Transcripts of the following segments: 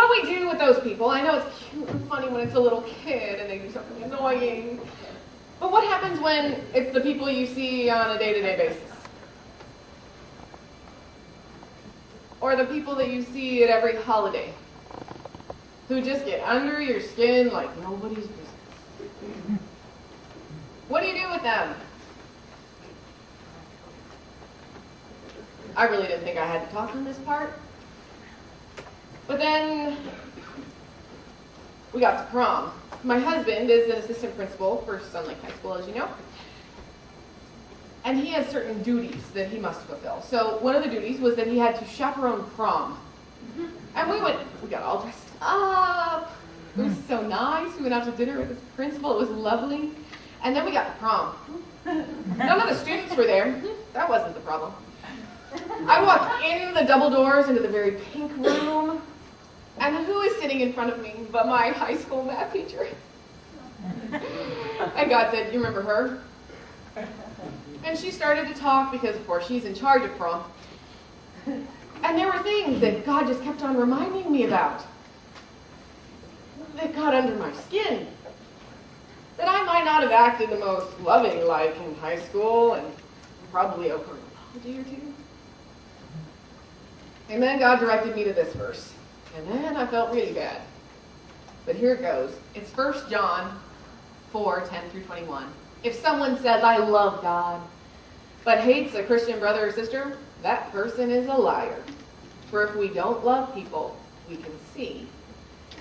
what do we do with those people? I know it's cute and funny when it's a little kid and they do something annoying. But what happens when it's the people you see on a day-to-day basis? Or the people that you see at every holiday, who just get under your skin like nobody's business? What do you do with them? I really didn't think I had to talk on this part. But then we got to prom. My husband is an assistant principal for Sun Lake High School, as you know. And he has certain duties that he must fulfill. So one of the duties was that he had to chaperone prom. And we got all dressed up. It was so nice. We went out to dinner with his principal. It was lovely. And then we got to prom. None of the students were there. That wasn't the problem. I walked in the double doors into the very pink room. And who is sitting in front of me but my high school math teacher? And God said, "You remember her?" And she started to talk because, of course, she's in charge of prom. And there were things that God just kept on reminding me about that got under my skin. That I might not have acted the most loving-like in high school and probably over an apology or two. And then God directed me to this verse. And then I felt really bad. But here it goes. It's 1 John 4:10-21. If someone says, "I love God," but hates a Christian brother or sister, that person is a liar. For if we don't love people we can see,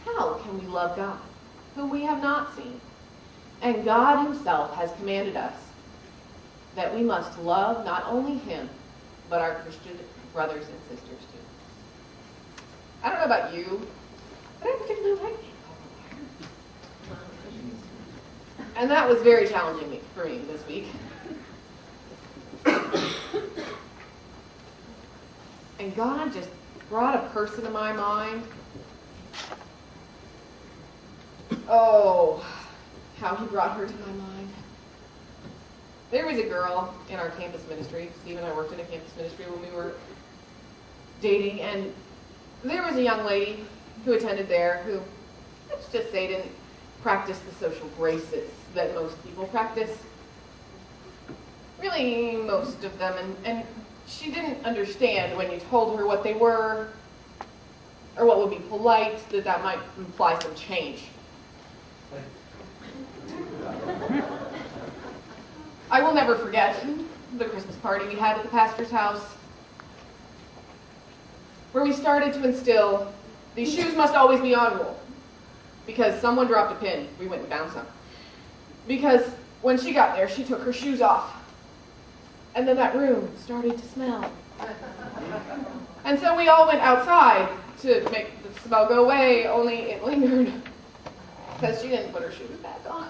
how can we love God, whom we have not seen? And God himself has commanded us that we must love not only him, but our Christian brothers and sisters too. I don't know about you, but I particularly like being called a liar. And that was very challenging for me this week. And God just brought a person to my mind. Oh, how he brought her to my mind. There was a girl in our campus ministry. Steve and I worked in a campus ministry when we were dating, and there was a young lady who attended there who, let's just say, didn't practice the social graces that most people practice. Really, most of them. And she didn't understand when you told her what they were, or what would be polite, that might imply some change. I will never forget the Christmas party we had at the pastor's house, where we started to instill these shoes must always be on rule. Because someone dropped a pin, we went and found some. Because when she got there, she took her shoes off. And then that room started to smell. And so we all went outside to make the smell go away, only it lingered. Because she didn't put her shoes back on.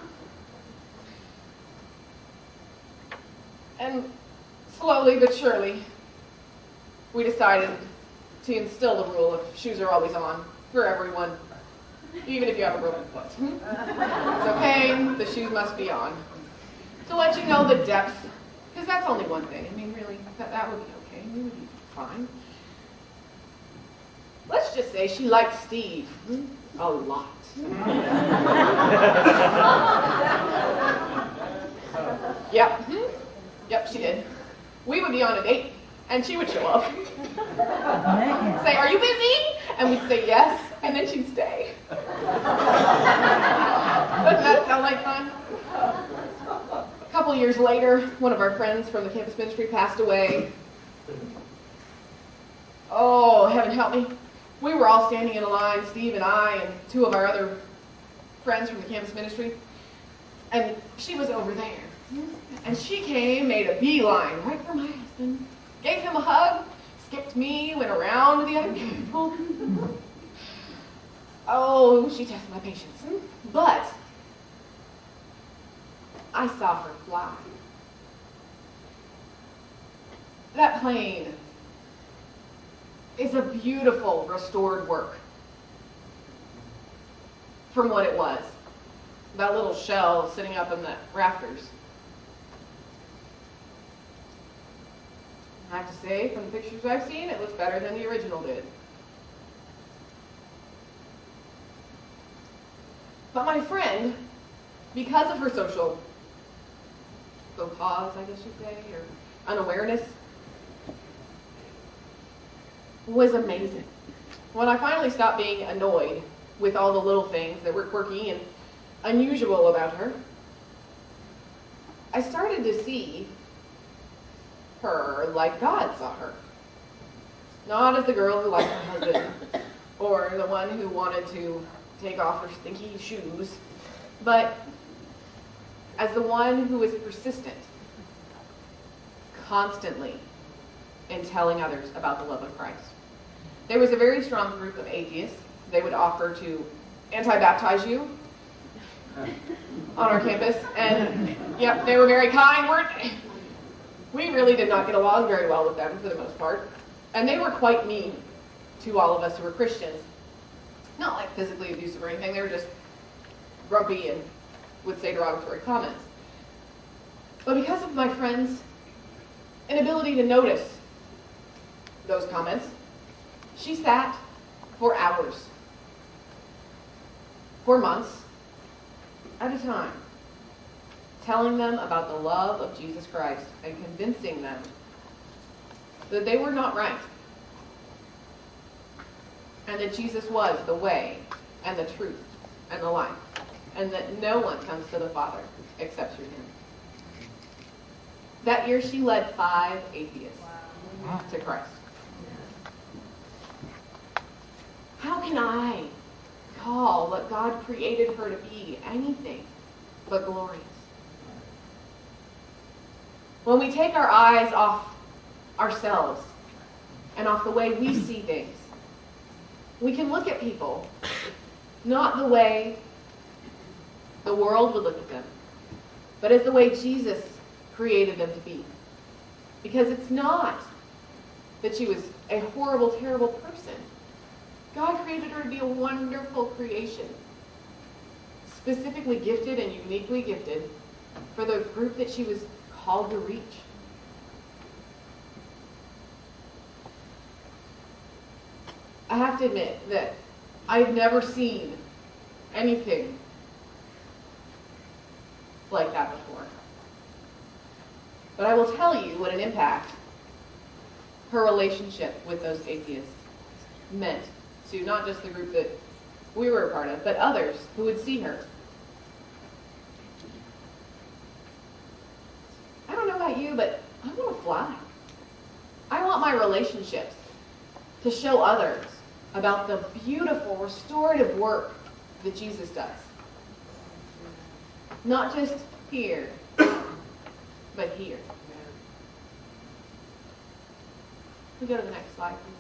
And slowly but surely, we decided to instill the rule of shoes are always on for everyone, even if you have a broken foot. It's okay, the shoes must be on. To let you know the depth, because that's only one thing. I mean, really, that would be okay. We would be fine. Let's just say she liked Steve a lot. Yep. Yep, she did. We would be on a date, and she would show up. Say, "Are you busy?" And we'd say yes, and then she'd stay. Doesn't that sound like fun? A couple years later, one of our friends from the campus ministry passed away. Oh, heaven help me. We were all standing in a line, Steve and I and two of our other friends from the campus ministry, and she was over there. And she came, made a beeline right for my husband, gave him a hug, skipped me, went around to the other people. Oh, she tested my patience. But I saw her fly. That plane is a beautiful restored work from what it was. That little shell sitting up in the rafters. I have to say, from the pictures I've seen, it looks better than the original did. But my friend, because of her social faux pas, I guess you'd say, or unawareness, was amazing. When I finally stopped being annoyed with all the little things that were quirky and unusual about her, I started to see her like God saw her. Not as the girl who liked her husband, or the one who wanted to take off her stinky shoes, but as the one who was persistent, constantly, in telling others about the love of Christ. There was a very strong group of atheists. They would offer to anti-baptize you on our campus, and yep, they were very kind. We really did not get along very well with them for the most part, and they were quite mean to all of us who were Christians. Not like physically abusive or anything. They were just grumpy and would say derogatory comments. But because of my friend's inability to notice those comments, she sat for hours, for months at a time, telling them about the love of Jesus Christ and convincing them that they were not right, and that Jesus was the way and the truth and the life, and that no one comes to the Father except through him. That year she led 5 atheists to Christ. How can I call what God created her to be anything but glorious? When we take our eyes off ourselves and off the way we see things, we can look at people not the way the world would look at them, but as the way Jesus created them to be. Because it's not that she was a horrible, terrible person. God created her to be a wonderful creation, specifically gifted and uniquely gifted for the group that she was called to reach. I have to admit that I've never seen anything like that before. But I will tell you what an impact her relationship with those atheists meant to not just the group that we were a part of, but others who would see her. I don't know about you, but I want to fly. I want my relationships to show others about the beautiful restorative work that Jesus does. Not just here, but here. Can we go to the next slide, please?